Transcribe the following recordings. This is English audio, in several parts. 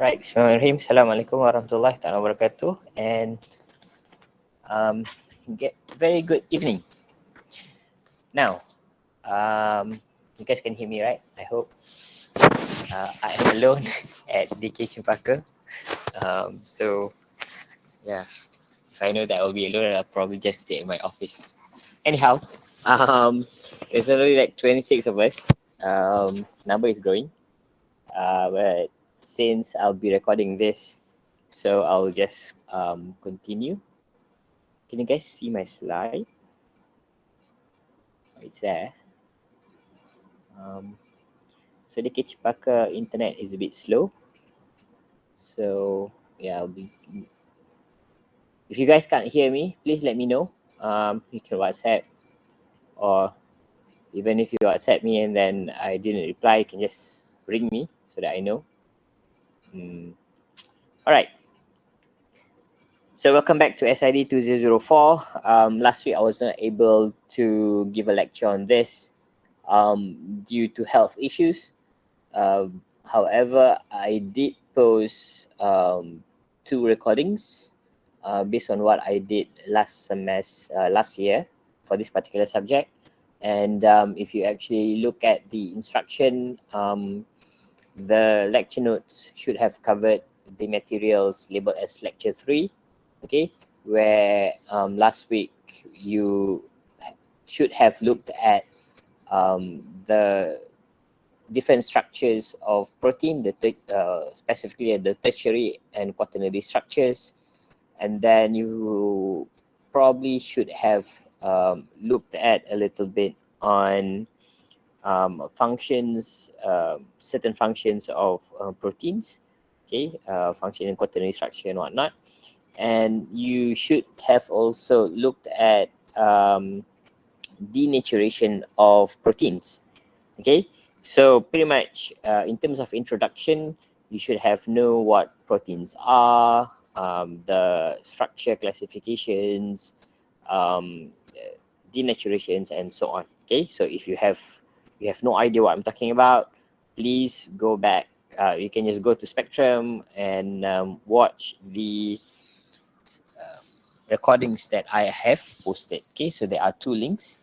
Right, Bismillahirrahmanirrahim. Assalamualaikum warahmatullahi wabarakatuh, and very good evening. Now, you guys can hear me, right? I hope. I am alone at DK Chempaka. So yeah, if I know that I'll be alone, I'll probably just stay in my office. Anyhow, there's already like 26 of us. Number is growing. But since I'll be recording this, so I'll just continue. Can you guys see my slide? Oh, it's there. So the Chempaka internet is a bit slow. So yeah, if you guys can't hear me, please let me know. You can WhatsApp, or even if you WhatsApp me and then I didn't reply, you can just ring me so that I know. All right. So welcome back to SID 2004. Last week I was not able to give a lecture on this due to health issues. However, I did post 2 recordings based on what I did last year for this particular subject. And if you actually look at the instruction, the lecture notes should have covered the materials labeled as lecture 3. Okay, where last week you should have looked at the different structures of protein, specifically the tertiary and quaternary structures, and then you probably should have looked at a little bit on functions, certain functions of proteins, okay, function in quaternary structure and whatnot. And you should have also looked at denaturation of proteins. Okay, so pretty much in terms of introduction, you should have know what proteins are, the structure classifications, denaturations, and so on. Okay, so if you have no idea what I'm talking about, please go back. You can just go to Spectrum and watch the recordings that I have posted. Okay, so there are 2 links.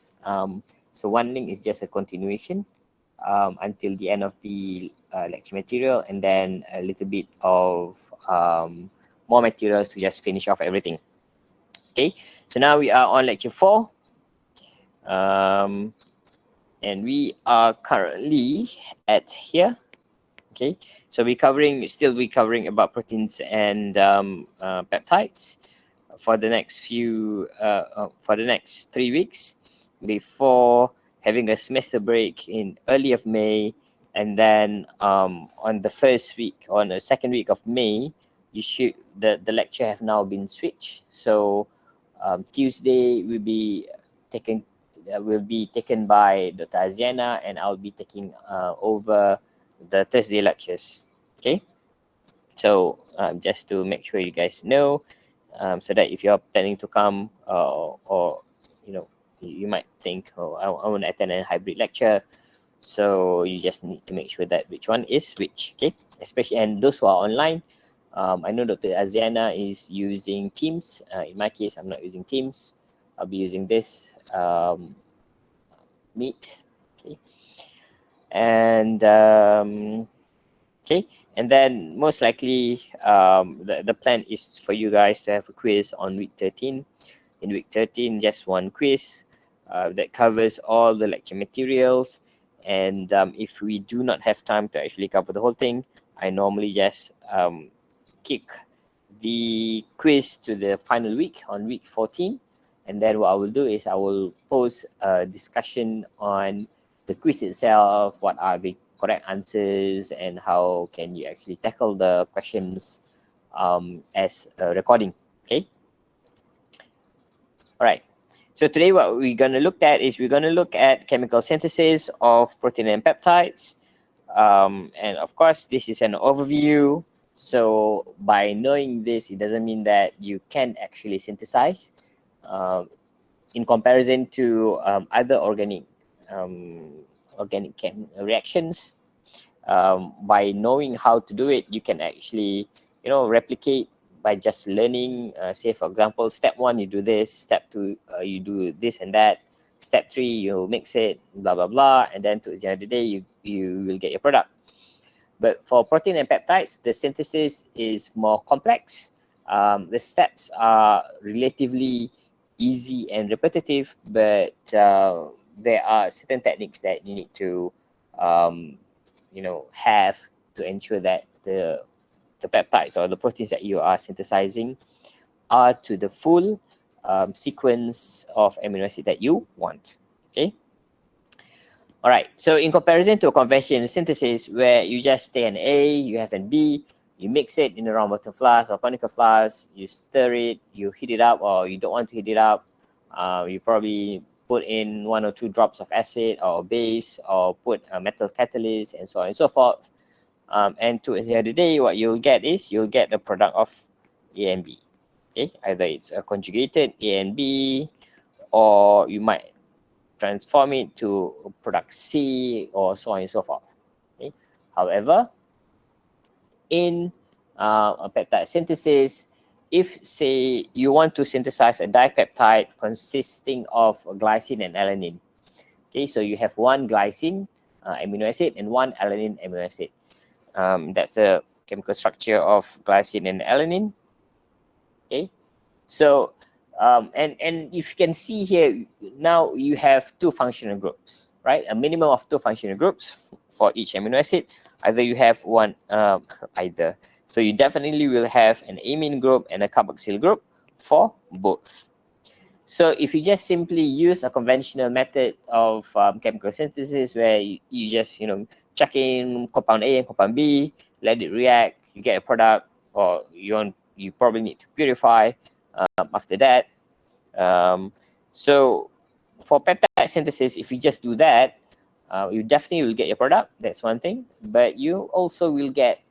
So one link is just a continuation until the end of the lecture material, and then a little bit of more materials to just finish off everything. Okay, so now we are on lecture 4. And we are currently at here. Okay, so we're covering about proteins and peptides for the next 3 weeks before having a semester break in early of May, and then on the second week of May, the lecture have now been switched. So Tuesday will be taken by Dr. Aziana, and I'll be taking over the Thursday lectures. Okay, so just to make sure you guys know, so that if you're planning to come, or you know, you might think, oh, I want to attend a hybrid lecture, so you just need to make sure that which one is which. Okay, especially, and those who are online, I know Dr. Aziana is using Teams. In my case, I'm not using Teams. I'll be using this Meet. Okay, and okay, and then most likely the plan is for you guys to have a quiz on week 13. In week 13, just one quiz that covers all the lecture materials. And if we do not have time to actually cover the whole thing, I normally just kick the quiz to the final week on week 14. And then what I will do is I will post a discussion on the quiz itself, what are the correct answers, and how can you actually tackle the questions as a recording. Okay. All right. So today what we're going to look at is we're going to look at chemical synthesis of protein and peptides. And of course, this is an overview. So by knowing this, it doesn't mean that you can actually synthesize in comparison to other organic reactions. by knowing how to do it, you can actually, you know, replicate by just learning. Say for example, step 1 you do this, step 2 you do this and that, step 3 you mix it, blah blah blah, and then to the end of the day you will get your product. But for protein and peptides, the synthesis is more complex. The steps are relatively easy and repetitive, but there are certain techniques that you need to you know, have to ensure that the peptides or the proteins that you are synthesizing are to the full sequence of amino acid that you want. Okay. All right. So in comparison to a conventional synthesis where you just stay an A, you have an B, you mix it in a round bottom flask or conical flask, you stir it, you heat it up, or you don't want to heat it up, you probably put in 1 or 2 drops of acid or base, or put a metal catalyst, and so on and so forth. And to the end of the day, what you'll get is you'll get the product of A and B. Okay, either it's a conjugated A and B, or you might transform it to product C, or so on and so forth. Okay. However, in a peptide synthesis, if say you want to synthesize a dipeptide consisting of glycine and alanine, okay, so you have 1 glycine amino acid and 1 alanine amino acid. That's the chemical structure of glycine and alanine. Okay, so and if you can see here, now you have 2 functional groups, right? A minimum of 2 functional groups for each amino acid. Either you have one, either. So you definitely will have an amine group and a carboxyl group for both. So if you just simply use a conventional method of chemical synthesis where you just, you know, chuck in compound A and compound B, let it react, you get a product, or you probably need to purify after that. So for peptide synthesis, if you just do that, you definitely will get your product. That's one thing. But you also will get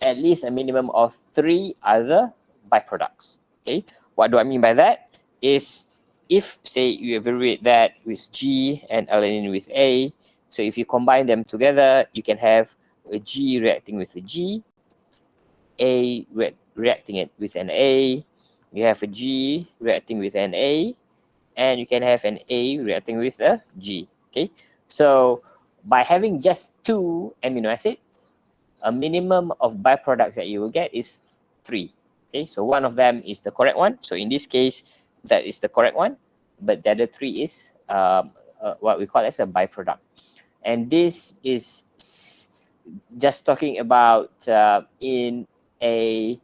at least a minimum of 3 other byproducts. Okay, what do I mean by that? Is if say you evaluate that with G and alanine with A, so if you combine them together, you can have a G reacting with a G, A reacting it with an A, you have a G reacting with an A, and you can have an A reacting with a G. Okay, so by having just 2 amino acids, a minimum of byproducts that you will get is 3. Okay, so one of them is the correct one. So in this case, that is the correct one, but the other 3 is what we call as a byproduct. And this is just talking about in a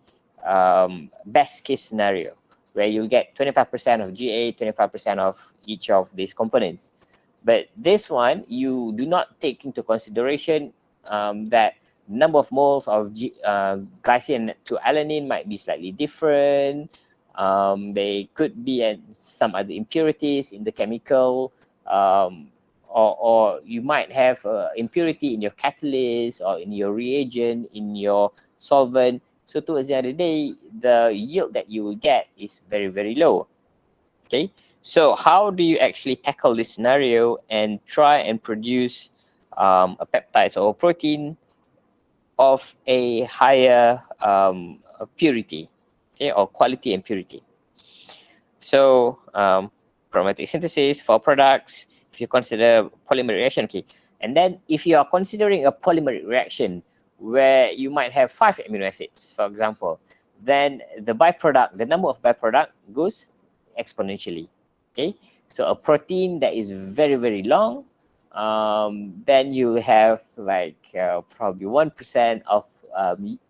best case scenario, where you'll get 25% of GA, 25% of each of these components. But this one, you do not take into consideration that number of moles of glycine to alanine might be slightly different. They could be some other impurities in the chemical, or you might have impurity in your catalyst or in your reagent, in your solvent. So towards the end of the day, the yield that you will get is very, very low. Okay, so how do you actually tackle this scenario and try and produce a peptide or a protein of a higher purity, okay, or quality and purity? So chromatic synthesis for products, if you consider polymer reaction, okay, and then if you are considering a polymer reaction where you might have 5 amino acids, for example, then the byproduct, the number of byproduct goes exponentially. Okay, so a protein that is very, very long, then you have like probably 1% of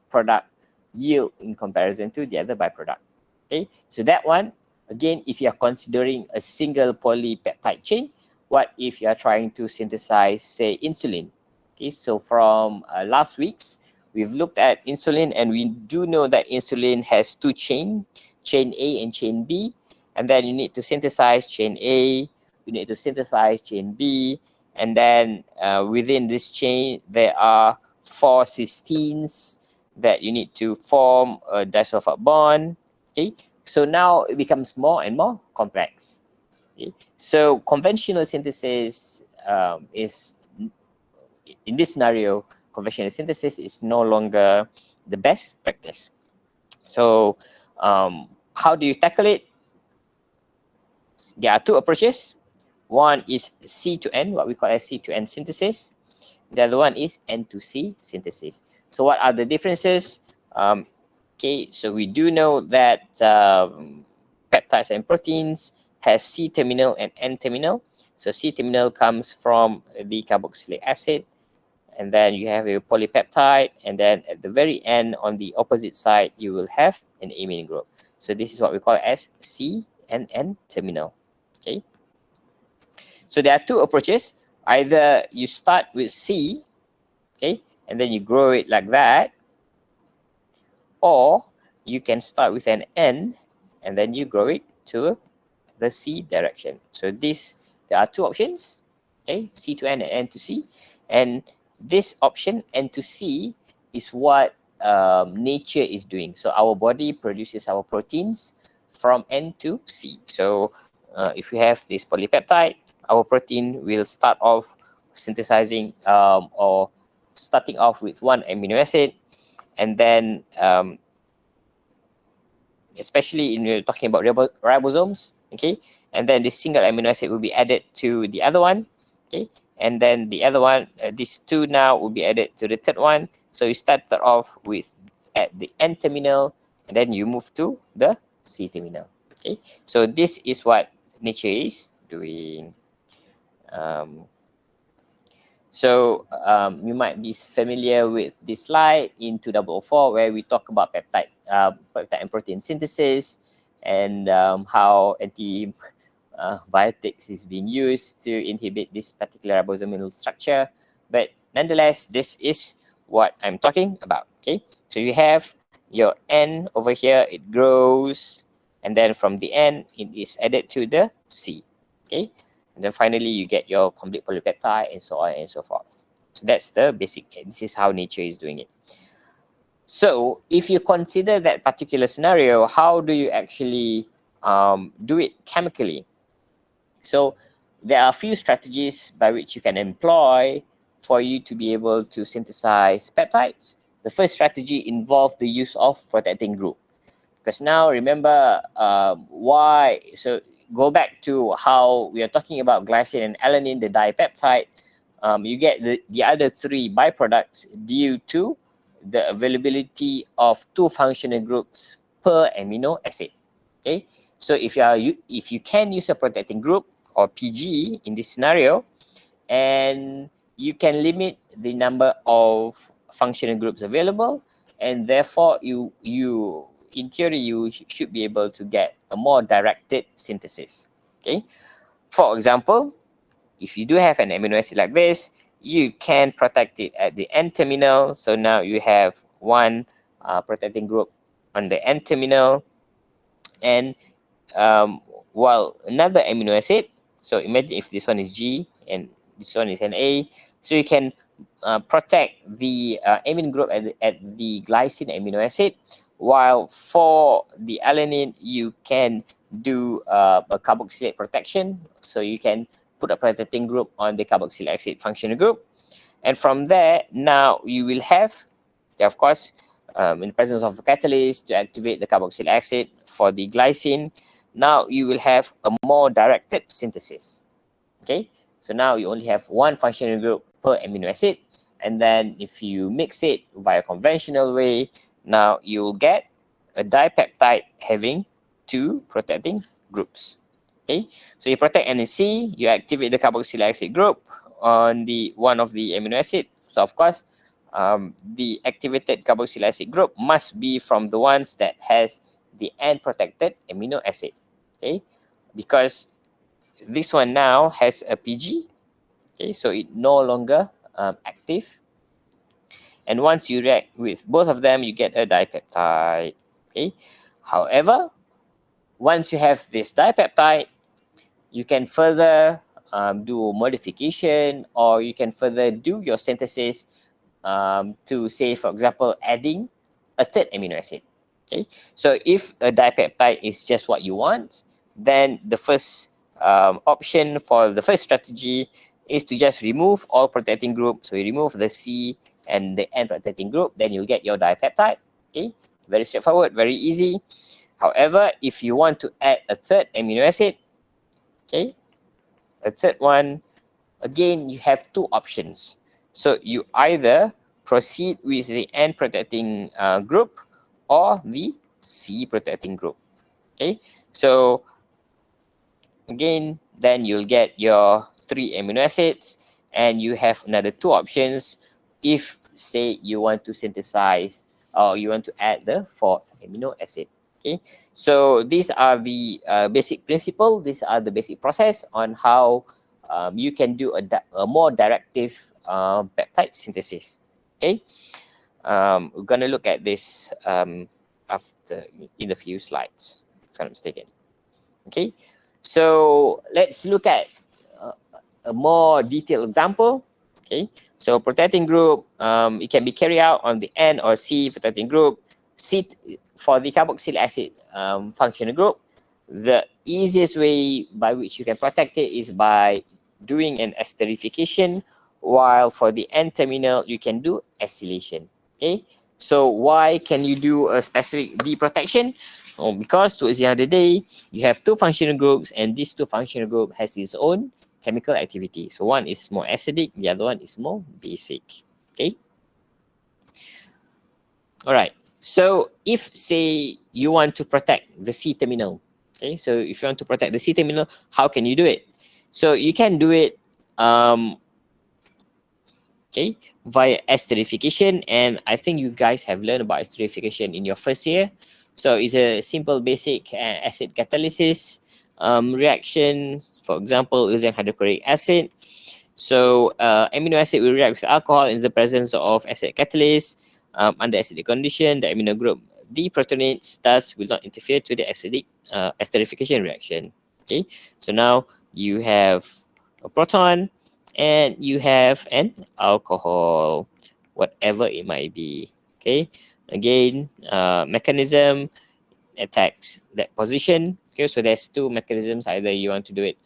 product yield in comparison to the other byproduct. Okay, so that one, again, if you are considering a single polypeptide chain, what if you are trying to synthesize, say, insulin? Okay, so from last week's, we've looked at insulin, and we do know that insulin has 2 chains, chain A and chain B, and then you need to synthesize chain A, you need to synthesize chain B, and then within this chain, there are 4 cysteines that you need to form a disulfide bond. Okay, so now it becomes more and more complex. Okay, so conventional synthesis is, in this scenario, conventional synthesis is no longer the best practice. So how do you tackle it? There are two approaches. One is C to N, what we call as C to N synthesis. The other one is N to C synthesis. So what are the differences? Okay, so we do know that peptides and proteins has C terminal and N terminal. So C terminal comes from the carboxylic acid, and then you have a polypeptide, and then at the very end on the opposite side you will have an amine group. So this is what we call as C and N terminal. Okay, so there are two approaches. Either you start with C, okay, and then you grow it like that, or you can start with an N and then you grow it to the C direction. So there are two options, okay, C to N and N to C. And this option, N to C, is what nature is doing. So our body produces our proteins from N to C. So if we have this polypeptide, our protein will start off synthesizing or starting off with one amino acid, and then especially in you're talking about ribosomes, okay, and then this single amino acid will be added to the other one, okay, and then the other one, these two now will be added to the third one. So you started off with at the N terminal, and then you move to the C terminal. Okay, so this is what nature is doing. So you might be familiar with this slide in 2004 where we talk about peptide and protein synthesis, and how antibiotics is being used to inhibit this particular ribosomal structure. But nonetheless, this is what I'm talking about. Okay, so you have your N over here, it grows, and then from the N, it is added to the C. Okay, and then finally you get your complete polypeptide and so on and so forth. So that's the basic, this is how nature is doing it. So if you consider that particular scenario, how do you actually do it chemically? So there are a few strategies by which you can employ for you to be able to synthesize peptides. The first strategy involves the use of protecting group. Because now remember why, so go back to how we are talking about glycine and alanine, the dipeptide. You get the other three byproducts due to the availability of two functional groups per amino acid. Okay, so if you can use a protecting group or PG in this scenario, and you can limit the number of functional groups available, and therefore you in theory you should be able to get a more directed synthesis. Okay, for example, if you do have an amino acid like this, you can protect it at the N terminal. So now you have one protecting group on the N terminal, and while another amino acid, so imagine if this one is G and this one is an A, so you can protect the amine group at the glycine amino acid, while for the alanine you can do a carboxylate protection, so you can put a protecting group on the carboxylic acid functional group, and from there now you will have, of course, in the presence of a catalyst to activate the carboxylic acid for the glycine, now you will have a more directed synthesis. Okay, so now you only have one functional group per amino acid, and then if you mix it by a conventional way, now you will get a dipeptide having two protecting groups. Okay, so you protect NAC, you activate the carboxylic acid group on the one of the amino acid. So of course, the activated carboxylic acid group must be from the ones that has the N-protected amino acid. Okay, because this one now has a PG. Okay, so it no longer active. And once you react with both of them, you get a dipeptide. Okay, however, once you have this dipeptide, you can further do modification, or you can further do your synthesis to say, for example, adding a third amino acid. Okay, so if a dipeptide is just what you want, then the first option for the first strategy is to just remove all protecting groups. So you remove the C and the N protecting group, then you'll get your dipeptide. Okay, very straightforward, very easy. However, if you want to add a third amino acid, okay, a third one, again, you have two options. So you either proceed with the N protecting group or the C protecting group. Okay, so again, then you'll get your 3 amino acids, and you have another two options if, say, you want to synthesize or you want to add the fourth amino acid. Okay, so these are the basic principle. These are the basic process on how you can do a more directive peptide synthesis. Okay, we're gonna look at this after in a few slides, if I'm not mistaken. Okay, so let's look at a more detailed example. Okay, so protecting group, it can be carried out on the N or C protecting group. C for the carboxylic acid functional group, the easiest way by which you can protect it is by doing an esterification, while for the N terminal, you can do acylation. Okay, so why can you do a specific D protection? Oh, because towards the end of the day, you have two functional groups, and these two functional group has its own chemical activity. So one is more acidic, the other one is more basic. Okay. All right. So if, say, you want to protect the C terminal, okay, so if you want to protect the C terminal, how can you do it? So you can do it okay, via esterification, and I think you guys have learned about esterification in your first year. So it's a simple basic acid catalysis reaction, for example, using hydrochloric acid. So amino acid will react with alcohol in the presence of acid catalyst. Under acidic condition, the amino group deprotonates, thus will not interfere to the acidic esterification reaction. Okay, so now you have a proton and you have an alcohol, whatever it might be. Okay, again, mechanism attacks that position. Okay, so there's two mechanisms. Either you want to do it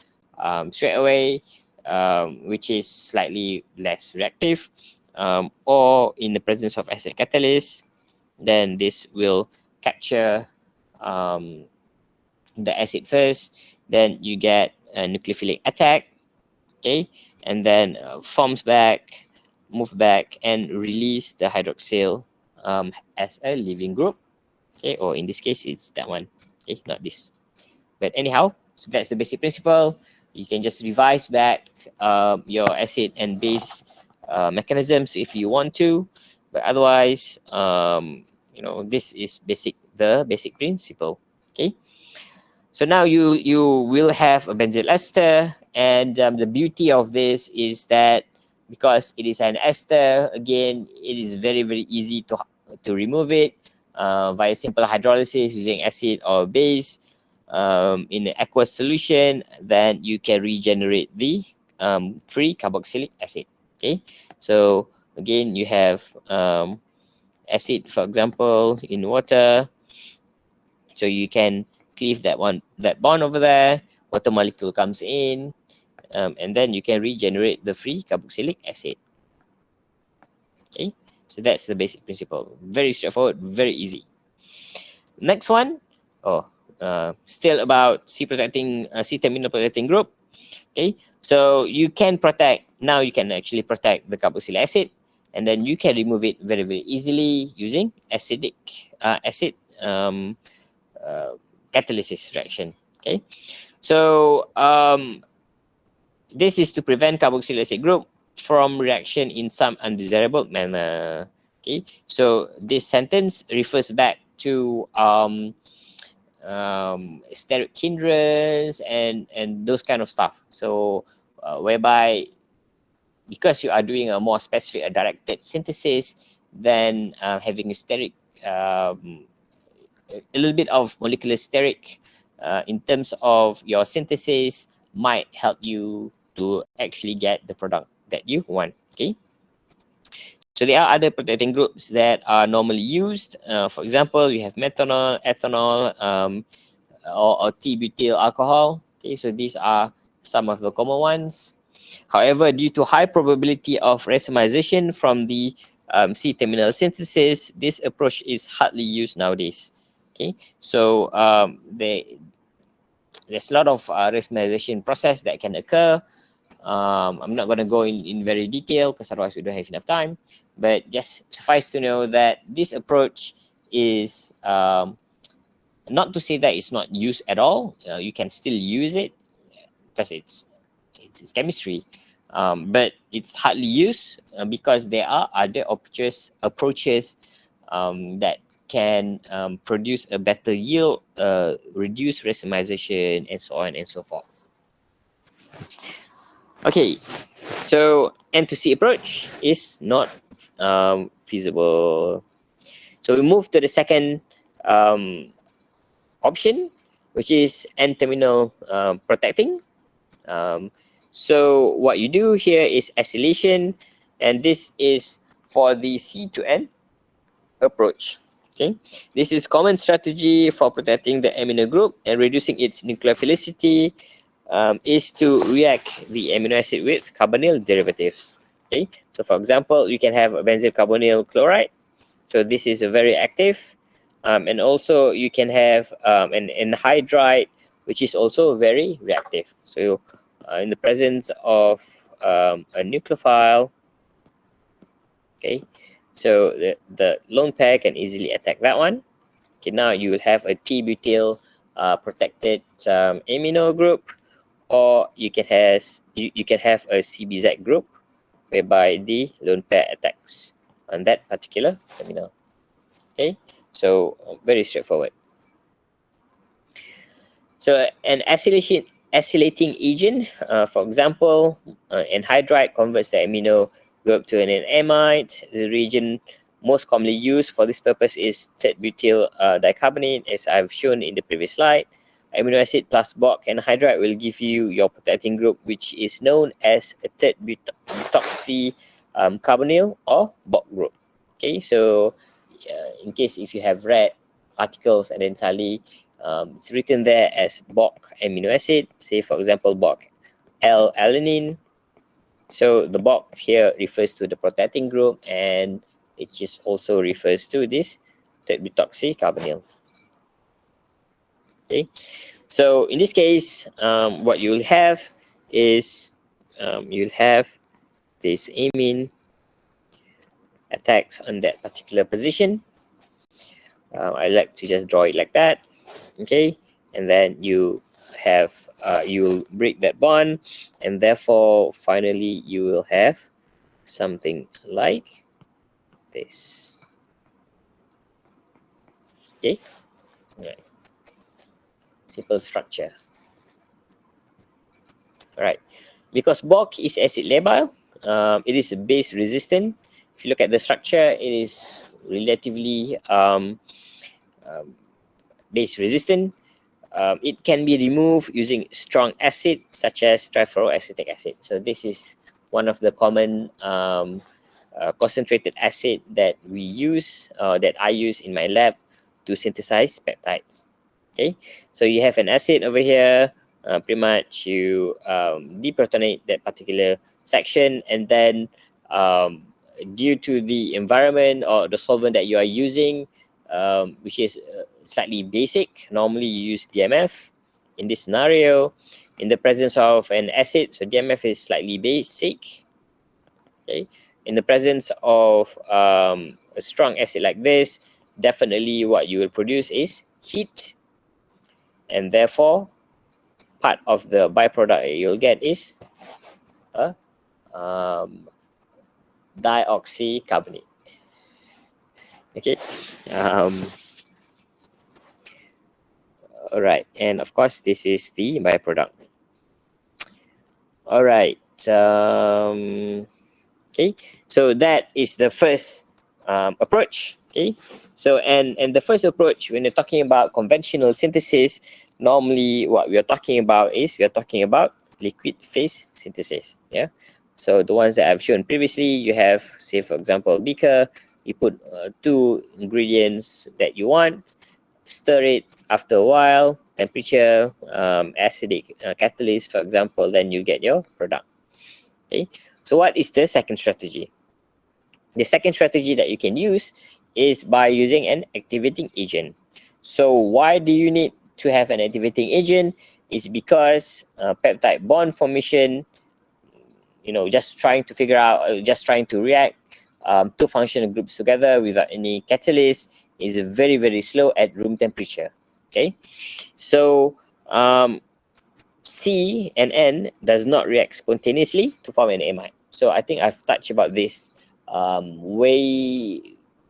straight away, which is slightly less reactive, or in the presence of acid catalyst, then this will capture the acid first, then you get a nucleophilic attack, okay, and then forms back, move back, and release the hydroxyl as a leaving group, okay, or in this case, it's that one, okay, not this. But anyhow, so that's the basic principle. You can just revise back your acid and base mechanisms if you want to, but otherwise, you know, this is the basic principle. Okay. So now you will have a benzyl ester, and the beauty of this is that because it is an ester, again, it is very easy to remove it via simple hydrolysis using acid or base in an aqueous solution. Then you can regenerate the free carboxylic acid. Okay, so again, you have acid, for example, in water. So you can cleave that bond over there. Water molecule comes in, and then you can regenerate the free carboxylic acid. Okay, so that's the basic principle. Very straightforward, very easy. Next one, still about C terminal protecting group. Okay, so you can protect, now you can actually protect the carboxylic acid, and then you can remove it very easily using acid catalysis reaction. Okay, so this is to prevent carboxylic acid group from reaction in some undesirable manner. Okay, so this sentence refers back to steric hindrance and those kind of stuff. So whereby, because you are doing a more specific directed synthesis, then having a steric a little bit of molecular steric in terms of your synthesis might help you to actually get the product that you want. Okay, so there are other protecting groups that are normally used. For example, you have methanol, ethanol, or T-butyl alcohol. Okay, so these are some of the common ones. However, due to high probability of racemization from the C-terminal synthesis, this approach is hardly used nowadays. Okay, so there's a lot of racemization process that can occur. I'm not going to go in very detail because otherwise we don't have enough time. But just suffice to know that this approach is not to say that it's not used at all. You can still use it because it's chemistry, but it's hardly used because there are other approaches that can produce a better yield, reduce racemization, and so on and so forth. Okay, so N2C approach is not feasible. So we move to the second option, which is N-terminal protecting. So what you do here is acylation, and this is for the C to N approach. Okay, this is common strategy for protecting the amino group and reducing its nucleophilicity. Is to react the amino acid with carbonyl derivatives. Okay, so for example, you can have a benzyl carbonyl chloride. So this is a very active, and also you can have an anhydride, which is also very reactive. So in the presence of a nucleophile, okay, so the lone pair can easily attack that one. Okay, now you will have a T-butyl protected amino group, or you can have a CBZ group whereby the lone pair attacks on that particular terminal. Okay, so very straightforward. So an acylating agent, for example, anhydride converts the amino group to an amide. The reagent most commonly used for this purpose is third butyl dicarbonate, as I've shown in the previous slide. Amino acid plus BOC anhydride will give you your protecting group, which is known as a third butoxy carbonyl or BOC group. Okay, so in case if you have read articles and then suddenly it's written there as BOC amino acid, say for example BOC L-alanine. So the BOC here refers to the protecting group, and it just also refers to this third butoxy carbonyl. Okay, so in this case, what you'll have is you'll have this amine attacks on that particular position. I like to just draw it like that. Okay, and then you have you'll break that bond, and therefore finally you will have something like this. Okay, all right. Simple structure. All right, because BOC is acid labile, it is base resistant. If you look at the structure, it is relatively base resistant. It can be removed using strong acid such as trifluoroacetic acid. So this is one of the common concentrated acid that we use, that I use in my lab to synthesize peptides. Okay, so you have an acid over here. Pretty much you deprotonate that particular section, and then due to the environment or the solvent that you are using, which is slightly basic, normally you use DMF. In this scenario, in the presence of an acid, so DMF is slightly basic. Okay, in the presence of a strong acid like this, definitely what you will produce is heat, and therefore part of the byproduct you'll get is a dioxycarbonate. Okay, all right, and of course this is the byproduct. All right, okay, so that is the first approach. Okay, so and the first approach, when you're talking about conventional synthesis, normally what we are talking about is we are talking about liquid phase synthesis. Yeah, so the ones that I've shown previously, you have, say for example, beaker, you put two ingredients that you want, stir it. After a while, temperature, acidic catalyst, for example, then you get your product. Okay, so what is the second strategy? The second strategy that you can use is by using an activating agent. So why do you need to have an activating agent? Is because peptide bond formation, just trying to figure out, just trying to react two functional groups together without any catalyst is very, very slow at room temperature. Okay, so C and N does not react spontaneously to form an amide. So I think I've touched about this way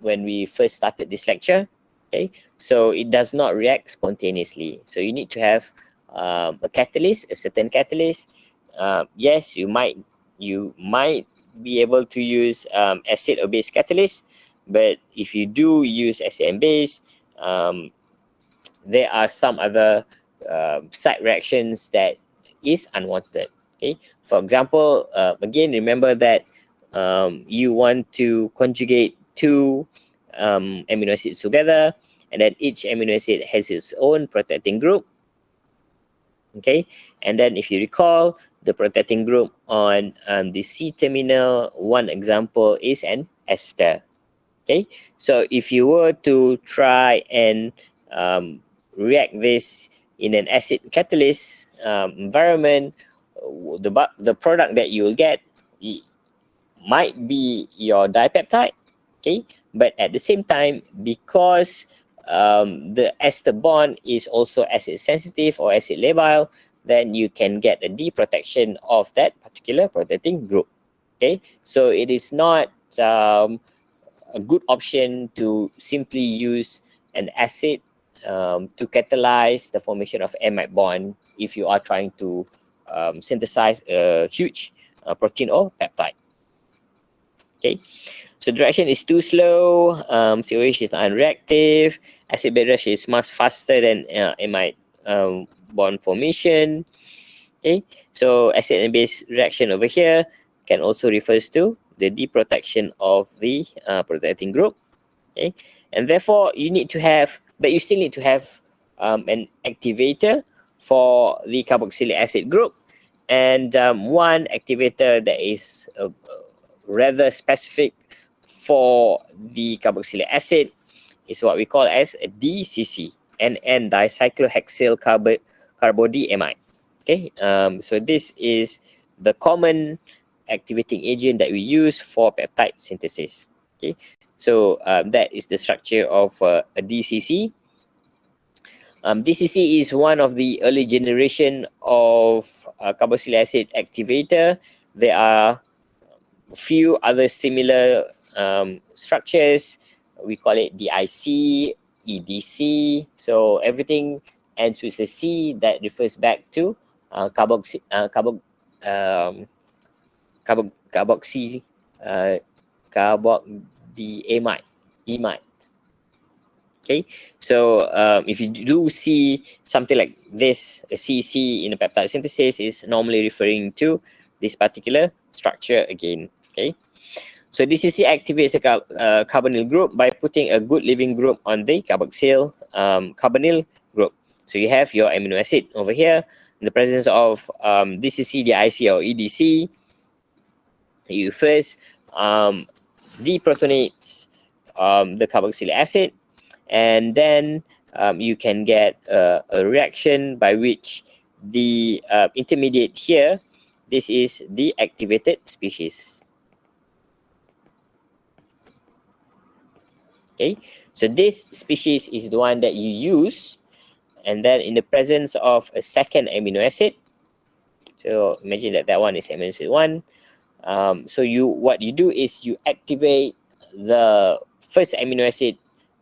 when we first started this lecture. Okay, so it does not react spontaneously. So you need to have a catalyst, a certain catalyst. Yes, you might be able to use acid or base catalyst, but if you do use acid and base, there are some other side reactions that is unwanted. Okay, for example, again, remember that you want to conjugate two amino acids together, and then each amino acid has its own protecting group. Okay, and then if you recall, the protecting group on the C terminal, one example is an ester. Okay, so if you were to try and react this in an acid catalyst environment, the product that you will get might be your dipeptide. Okay, but at the same time, because the ester bond is also acid sensitive or acid labile, then you can get a deprotection of that particular protecting group. Okay, so it is not a good option to simply use an acid to catalyze the formation of amide bond if you are trying to synthesize a huge protein or peptide. Okay, so direction is too slow, COH is unreactive, acid base reaction is much faster than amide bond formation. Okay, so acid and base reaction over here can also refers to the deprotection of the protecting group. Okay, and therefore you need to have, but you still need to have an activator for the carboxylic acid group, and one activator that is rather specific for the carboxylic acid is what we call as a DCC, N dicyclohexyl carbodiamide. Okay, so this is the common activating agent that we use for peptide synthesis. Okay, so that is the structure of a DCC. DCC is one of the early generation of carboxylic acid activator. There are a few other similar structures. We call it DIC, EDC. So everything ends with a C that refers back to carboxy amide. Okay, so if you do see something like this, a CC in a peptide synthesis is normally referring to this particular structure again. Okay, so DCC activates a carbonyl group by putting a good leaving group on the carboxyl carbonyl group. So you have your amino acid over here. In the presence of DCC, DIC, or EDC, you first deprotonates the carboxylic acid, and then you can get a reaction by which the intermediate here, this is the activated species. Okay, so this species is the one that you use, and then in the presence of a second amino acid, so imagine that that one is amino acid 1. So what you do is you activate the first amino acid,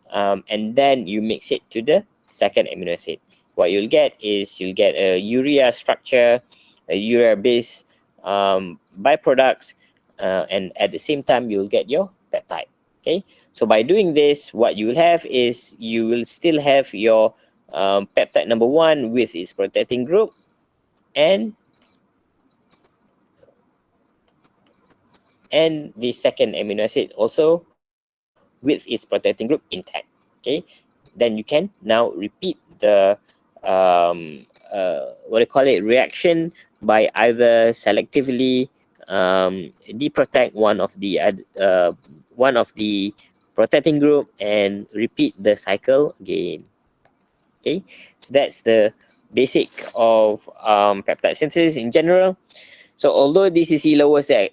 and then you mix it to the second amino acid. What you'll get is you'll get a urea structure, a urea base byproducts, and at the same time you'll get your peptide. Okay, so by doing this, what you will have is you will still have your peptide number 1 with its protecting group, and the second amino acid also with its protecting group intact. Okay, then you can now repeat the what do you call it, reaction by either selectively deprotect one of the one of the protecting group and repeat the cycle again. Okay, so that's the basic of peptide synthesis in general. So although DCC lowers the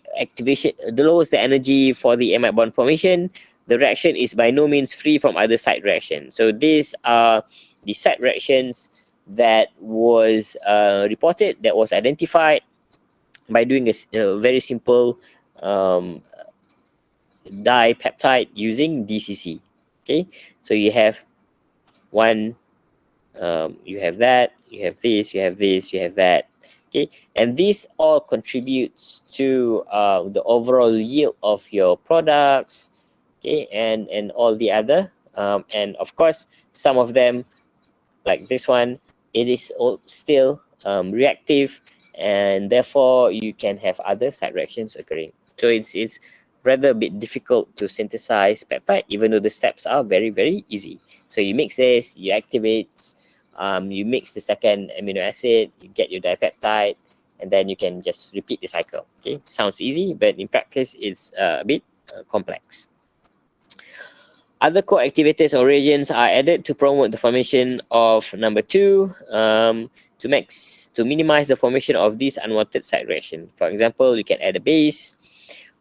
lowers the energy for the amide bond formation, the reaction is by no means free from other side reactions. So these are the side reactions that was reported, that was identified by doing a very simple um, dipeptide using DCC. Okay, so you have one, you have that, you have this, you have this, you have that. Okay, and this all contributes to the overall yield of your products. Okay, and all the other, and of course some of them, like this one, it is all still reactive, and therefore you can have other side reactions occurring. So it's rather a bit difficult to synthesize peptide, even though the steps are very easy. So you mix this, you activate, you mix the second amino acid, you get your dipeptide, and then you can just repeat the cycle. Okay, sounds easy, but in practice it's a bit complex. Other co-activators or reagents are added to promote the formation of number 2, to minimize the formation of these unwanted side reaction. For example, you can add a base,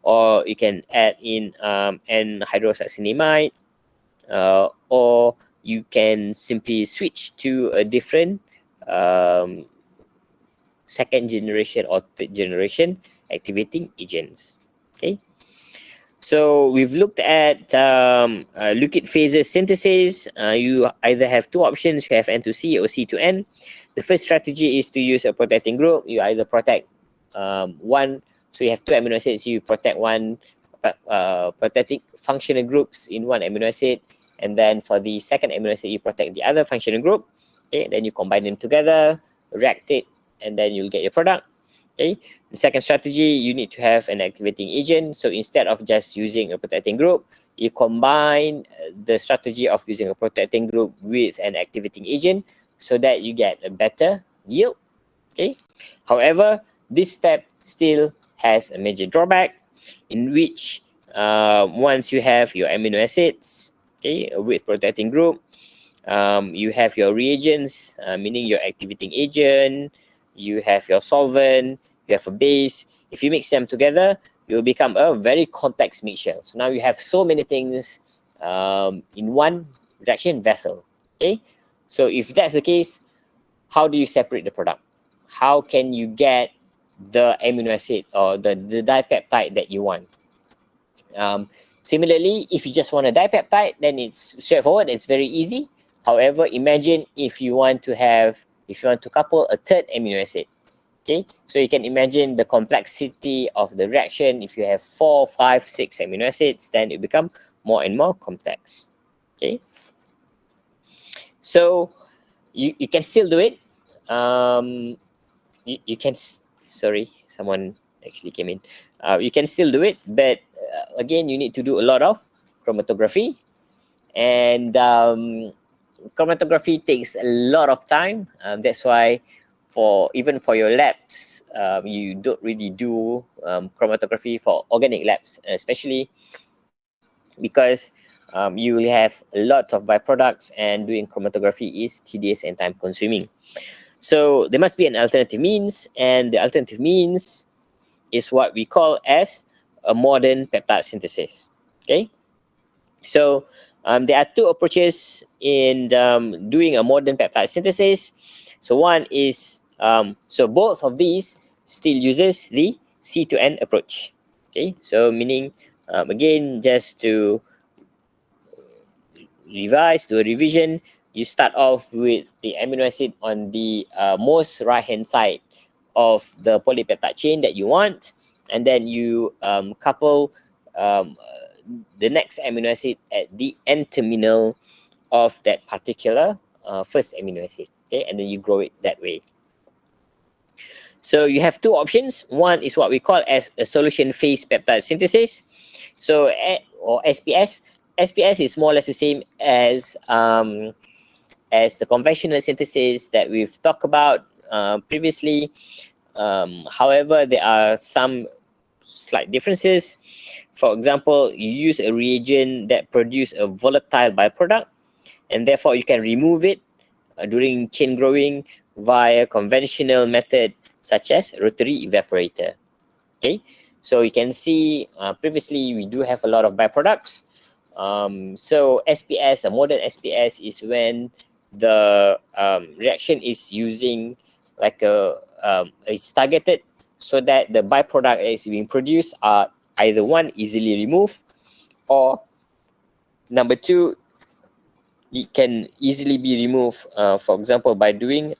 or you can add in N-hydroxycinamide, or you can simply switch to a different second generation or third generation activating agents. Okay. So we've looked at liquid phases synthesis. You either have two options. You have N to C or C to N. The first strategy is to use a protecting group. You either protect one, so you have two amino acids, you protect one protecting functional groups in one amino acid, and then for the second amino acid, you protect the other functional group. Okay, then you combine them together, react it, and then you'll get your product. Okay. The second strategy, you need to have an activating agent. So instead of just using a protecting group, you combine the strategy of using a protecting group with an activating agent so that you get a better yield. Okay. However, this step still has a major drawback, in which once you have your amino acids, okay, with protecting group, you have your reagents, meaning your activating agent, you have your solvent, you have a base. If you mix them together, it will become a very complex mixture. So now you have so many things in one reaction vessel. Okay, so if that's the case, how do you separate the product? How can you get the amino acid or the dipeptide that you want? Similarly, if you just want a dipeptide, then it's straightforward, it's very easy. However, imagine if you want to couple a third amino acid. Okay, so you can imagine the complexity of the reaction. If you have 4, 5, 6 amino acids, then it become more and more complex. Okay, so you can still do it. You can, sorry, someone actually came in. You can still do it, but again, you need to do a lot of chromatography, and chromatography takes a lot of time. That's why even for your labs, you don't really do chromatography for organic labs, especially because you will have a lot of byproducts, and doing chromatography is tedious and time consuming. So there must be an alternative means, and the alternative means is what we call as a modern peptide synthesis. Okay, so there are two approaches in doing a modern peptide synthesis. So one is, so both of these still uses the C to N approach. Okay, so meaning again, just to do a revision, you start off with the amino acid on the most right hand side of the polypeptide chain that you want, and then you couple the next amino acid at the N terminal of that particular first amino acid. Okay, and then you grow it that way. So you have two options. One is what we call as a solution phase peptide synthesis. So or SPS. SPS is more or less the same as the conventional synthesis that we've talked about previously. However, there are some slight differences. For example, you use a reagent that produce a volatile byproduct, and therefore you can remove it during chain growing via conventional method such as rotary evaporator. Okay, so you can see previously we do have a lot of byproducts. So SPS, a modern SPS, is when the reaction is using like it's targeted so that the byproduct is being produced are either one, easily removed, or number two, it can easily be removed, for example, by doing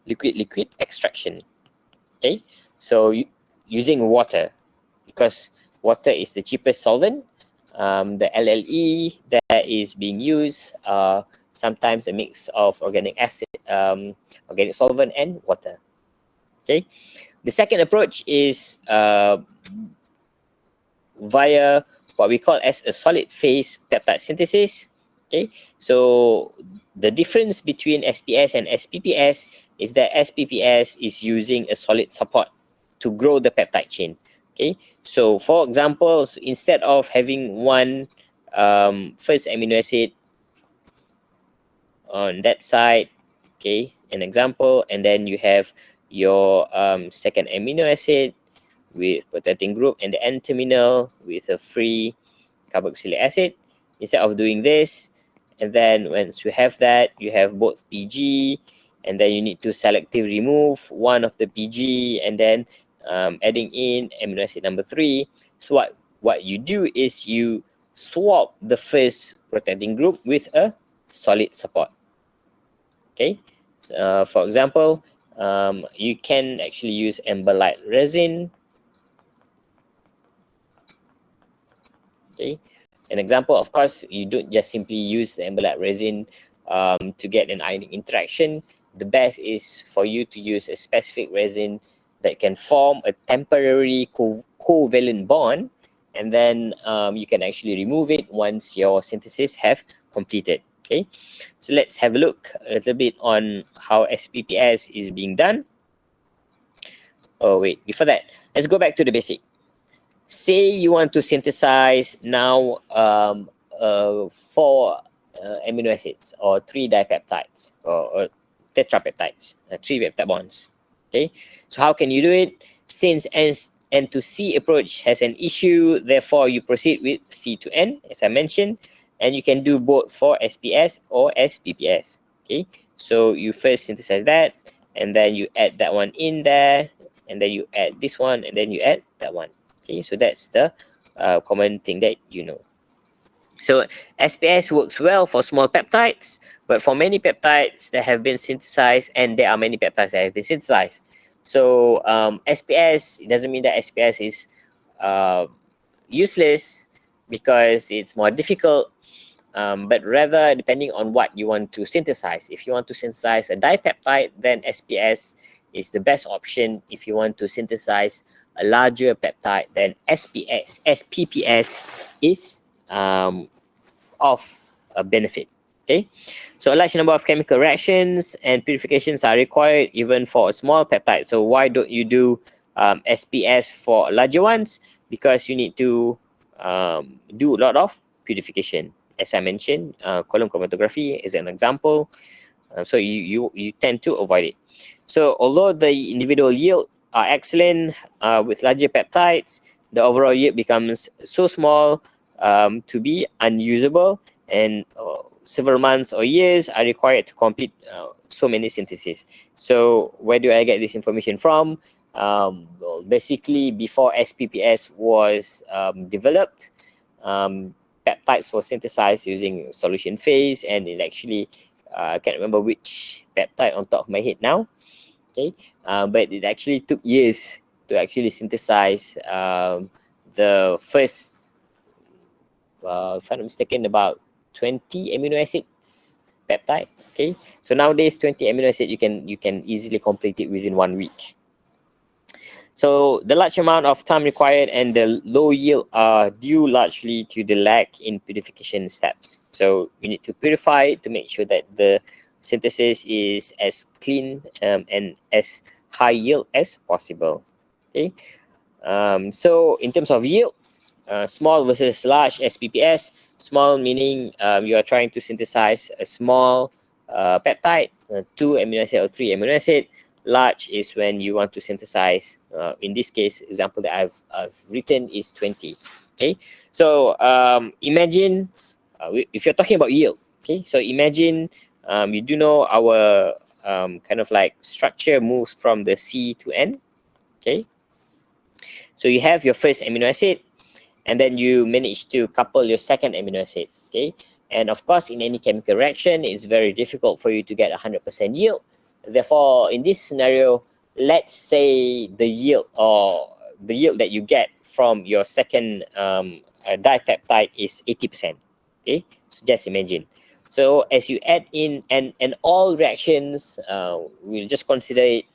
liquid extraction. Okay, so using water, because water is the cheapest solvent. The LLE that is being used sometimes a mix of organic acid, organic solvent, and water. Okay, the second approach is via what we call as a solid phase peptide synthesis. Okay, so the difference between SPS and SPPS is that SPPS is using a solid support to grow the peptide chain. Okay, so for example, instead of having one first amino acid on that side, okay, an example, and then you have your second amino acid with protecting group and the N terminal with a free carboxylic acid. Instead of doing this, and then once you have that, you have both PG, and then you need to selectively remove one of the PG, and then adding in amino acid number 3. So what you do is you swap the first protecting group with a solid support. Okay, for example, you can actually use amberlite resin. Okay, an example, of course, you don't just simply use the amberlite resin to get an ionic interaction. The best is for you to use a specific resin that can form a temporary covalent bond, and then you can actually remove it once your synthesis have completed. Okay, so let's have a look a little bit on how SPPS is being done. Oh wait, before that, let's go back to the basic. Say you want to synthesize now 4 amino acids or 3 dipeptides or tetrapeptides, 3 peptide bonds. Okay, so how can you do it? Since N to C approach has an issue, therefore you proceed with C to N, as I mentioned, and you can do both for SPS or SPPS. Okay, so you first synthesize that, and then you add that one in there, and then you add this one, and then you add that one. Okay, so that's the common thing that you know. So SPS works well for small peptides, but for many peptides that have been synthesized, and there are many peptides that have been synthesized. So SPS, it doesn't mean that SPS is useless because it's more difficult, but rather depending on what you want to synthesize. If you want to synthesize a dipeptide, then SPS is the best option. If you want to synthesize a larger peptide, then SPPS is of a benefit. Okay, so a large number of chemical reactions and purifications are required even for a small peptide. So why don't you do SPS for larger ones? Because you need to do a lot of purification. As I mentioned, column chromatography is an example. So you tend to avoid it. So although the individual yield are excellent with larger peptides, the overall yield becomes so small to be unusable, and several months or years are required to complete so many syntheses. So where do I get this information from? Well, basically, before SPPS was developed, peptides were synthesized using solution phase, and it actually I can't remember which peptide on top of my head now. Okay, but it actually took years to actually synthesize the first, if I'm not mistaken, about 20 amino acids peptide. Okay, so nowadays 20 amino acid you can easily complete it within 1 week. So the large amount of time required and the low yield are due largely to the lag in purification steps. So you need to purify it to make sure that the synthesis is as clean and as high yield as possible. Okay. So in terms of yield, small versus large SPPS. Small meaning you are trying to synthesize a small peptide, 2 amino acid or 3 amino acid. Large is when you want to synthesize, in this case, example that I've written is 20. Okay, so imagine if you're talking about yield. Okay, so imagine you do know our kind of like structure moves from the C to N. Okay, so you have your first amino acid, and then you manage to couple your second amino acid. Okay, and of course, in any chemical reaction, it's very difficult for you to get 100% yield. Therefore, in this scenario, let's say the yield that you get from your second dipeptide is 80%. Okay, so just imagine. So as you add in, and all reactions, we'll just consider it,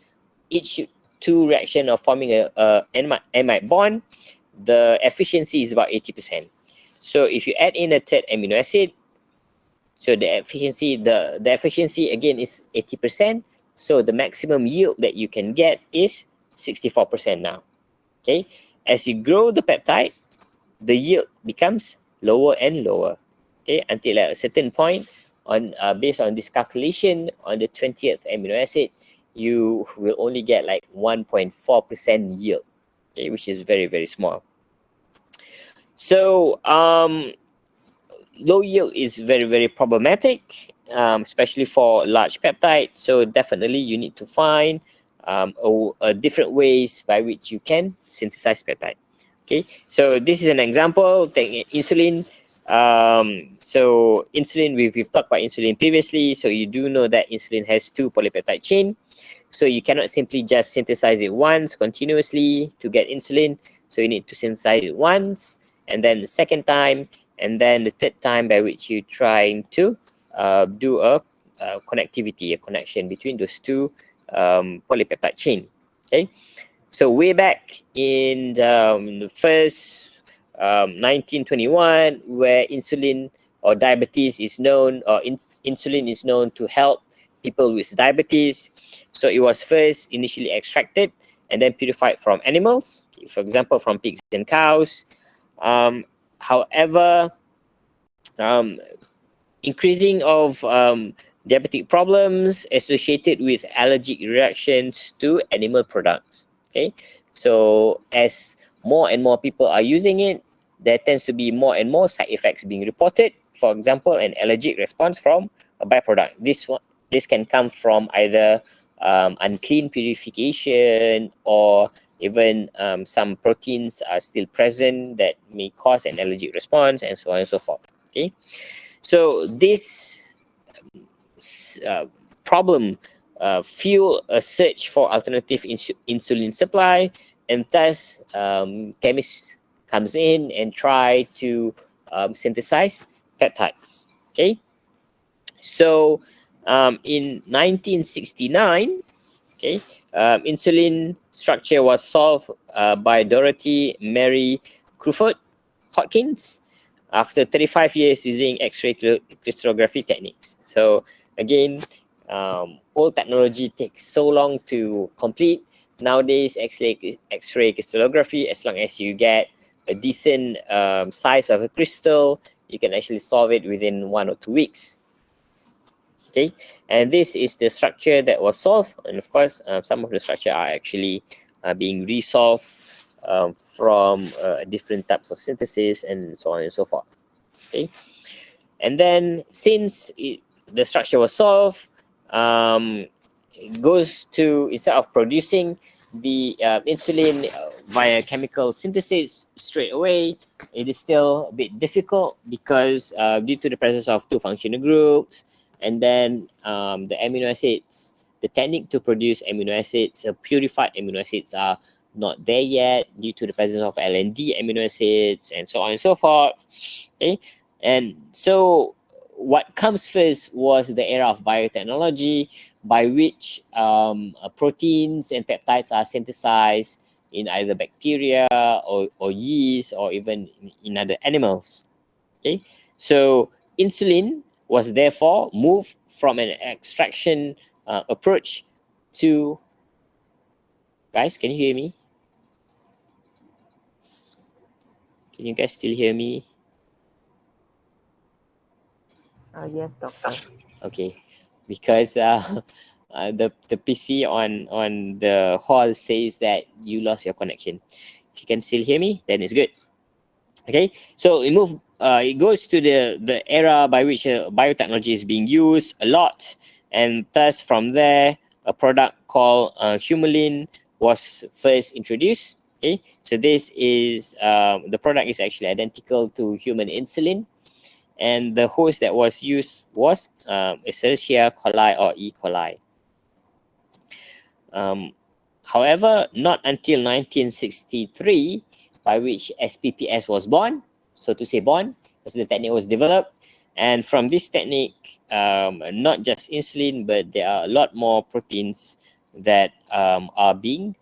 each two reaction of forming a amide bond, the efficiency is about 80%. So if you add in a third amino acid, so the efficiency again is 80%. So the maximum yield that you can get is 64% now. Okay, as you grow the peptide, the yield becomes lower and lower. Okay, until at a certain point, on based on this calculation, on the 20th amino acid, you will only get like 1.4% yield. Okay, which is very, very small. So low yield is very, very problematic, especially for large peptide. So definitely you need to find different ways by which you can synthesize peptide. Okay, so this is an example. Take insulin. So insulin, we've talked about insulin previously. So you do know that insulin has 2 polypeptide chain. So you cannot simply just synthesize it once continuously to get insulin. So you need to synthesize it once, and then the second time, and then the third time by which you're trying to do a connectivity, a connection between those two polypeptide chain. Okay, so way back in the first 1921, where insulin or diabetes is known, or insulin is known to help people with diabetes. So it was first initially extracted and then purified from animals, for example, from pigs and cows. However, increasing of diabetic problems associated with allergic reactions to animal products. Okay, so as more and more people are using it, there tends to be more and more side effects being reported. For example, an allergic response from a byproduct. This can come from either unclean purification, or even some proteins are still present that may cause an allergic response, and so on and so forth. Okay, so this problem fuel a search for alternative insulin supply, and thus chemists comes in and try to synthesize peptides. Okay, so in 1969, okay, insulin structure was solved by Dorothy Mary Crawford Hodgkins after 35 years using X-ray crystallography techniques. So again, old technology takes so long to complete. Nowadays, X-ray crystallography, as long as you get a decent size of a crystal, you can actually solve it within 1 or 2 weeks. Okay, and this is the structure that was solved, and of course some of the structure are actually being resolved from different types of synthesis, and so on and so forth. Okay, and then since the structure was solved, it goes to, instead of producing the insulin via chemical synthesis straight away, it is still a bit difficult because due to the presence of 2 functional groups, and then the amino acids, the technique to produce amino acids, purified amino acids, are not there yet due to the presence of L and D amino acids, and so on and so forth. Okay, and so what comes first was the era of biotechnology, by which proteins and peptides are synthesized in either bacteria or yeast, or even in other animals. Okay, so insulin was therefore moved from an extraction approach to, guys, can you hear me? Can you guys still hear me? Yes, doctor. Okay, because the PC on the hall says that you lost your connection. If you can still hear me, then it's good. Okay, so it goes to the era by which biotechnology is being used a lot, and thus from there a product called humulin was first introduced. Okay, so this is the product is actually identical to human insulin, and the host that was used was Escherichia coli or E. coli. Um, However, not until 1963, by which SPPS was born, so to say born, because the technique was developed. And from this technique, not just insulin, but there are a lot more proteins that are being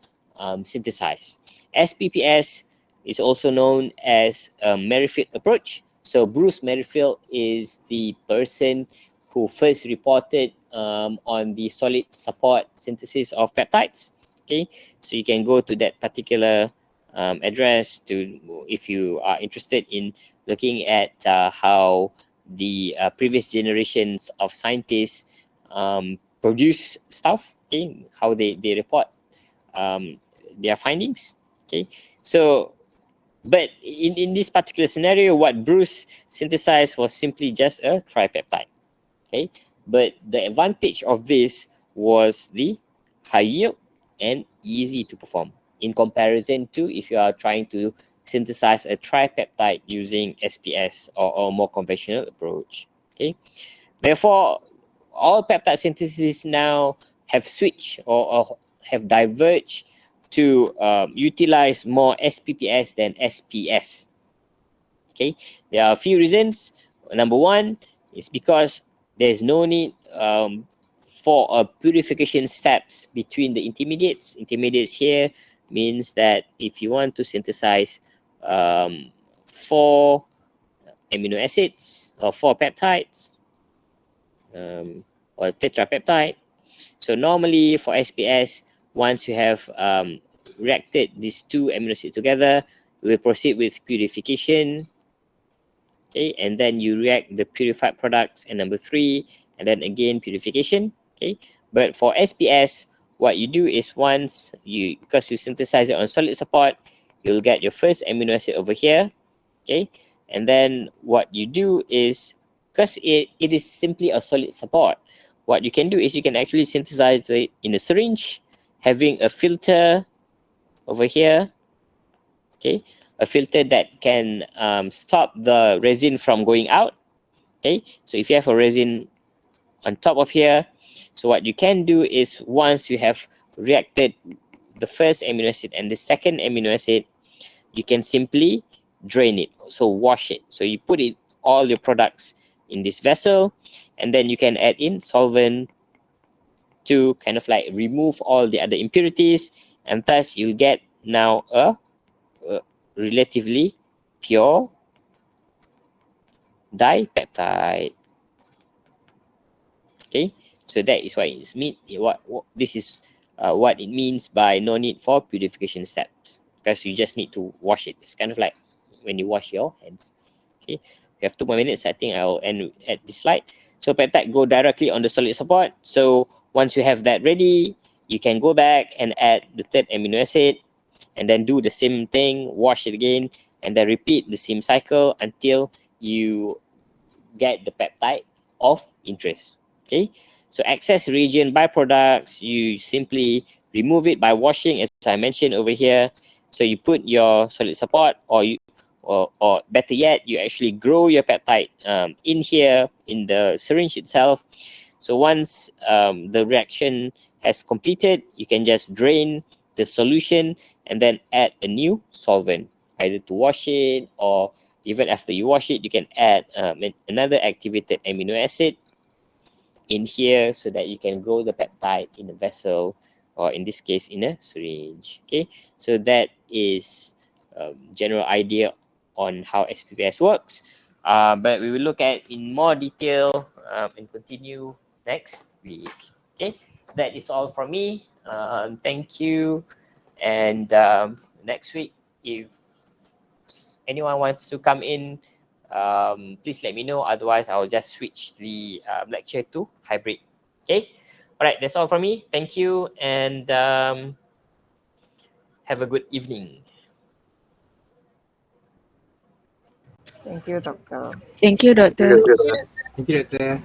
synthesized. SPPS is also known as a Merrifield approach. So Bruce Merrifield is the person who first reported on the solid support synthesis of peptides. Okay, so you can go to that particular address to if you are interested in looking at how the previous generations of scientists produce stuff. Okay, how they report um, their findings. Okay, so but in this particular scenario, what Bruce synthesized was simply just a tripeptide. Okay, but the advantage of this was the high yield and easy to perform in comparison to if you are trying to synthesize a tripeptide using SPS or more conventional approach. Okay, therefore all peptide synthesis now have switched or have diverged to utilize more SPPS than SPS. Okay, there are a few reasons. Number one is because there's no need for a purification steps between the intermediates. Intermediates here means that if you want to synthesize four amino acids or four peptides or tetrapeptide. So normally for SPS, once you have reacted these two amino acids together, we will proceed with purification. Okay, and then you react the purified products, and number three, and then again purification. Okay, but for SPS, what you do is once you, because you synthesize it on solid support, you'll get your first amino acid over here. Okay, and then what you do is, because it is simply a solid support, what you can do is you can actually synthesize it in a syringe, having a filter over here. Okay, a filter that can stop the resin from going out. Okay, so if you have a resin on top of here, so what you can do is once you have reacted the first amino acid and the second amino acid, you can simply drain it, so wash it. So you put it all your products in this vessel, and then you can add in solvent to kind of like remove all the other impurities, and thus you'll get now a relatively pure dipeptide. Okay, so that is what it means. What this is what it means by no need for purification steps, because you just need to wash it. It's kind of like when you wash your hands. Okay, we have 2 more minutes. I think I'll end at this slide. So peptide go directly on the solid support. So once you have that ready, you can go back and add the third amino acid, and then do the same thing, wash it again, and then repeat the same cycle until you get the peptide of interest. Okay, so excess reagent byproducts, you simply remove it by washing, as I mentioned over here. So you put your solid support, or better yet, you actually grow your peptide in here in the syringe itself. So once the reaction has completed, you can just drain the solution and then add a new solvent, either to wash it, or even after you wash it, you can add another activated amino acid in here so that you can grow the peptide in a vessel, or in this case in a syringe. Okay, so that is general idea on how SPPS works, but we will look at in more detail and continue next week. Okay, that is all from me. Thank you, and next week, if anyone wants to come in, please let me know. Otherwise, I'll just switch the lecture to hybrid. Okay. All right. That's all from me. Thank you, and have a good evening. Thank you, Doctor. Thank you, Doctor. Thank you, Doctor.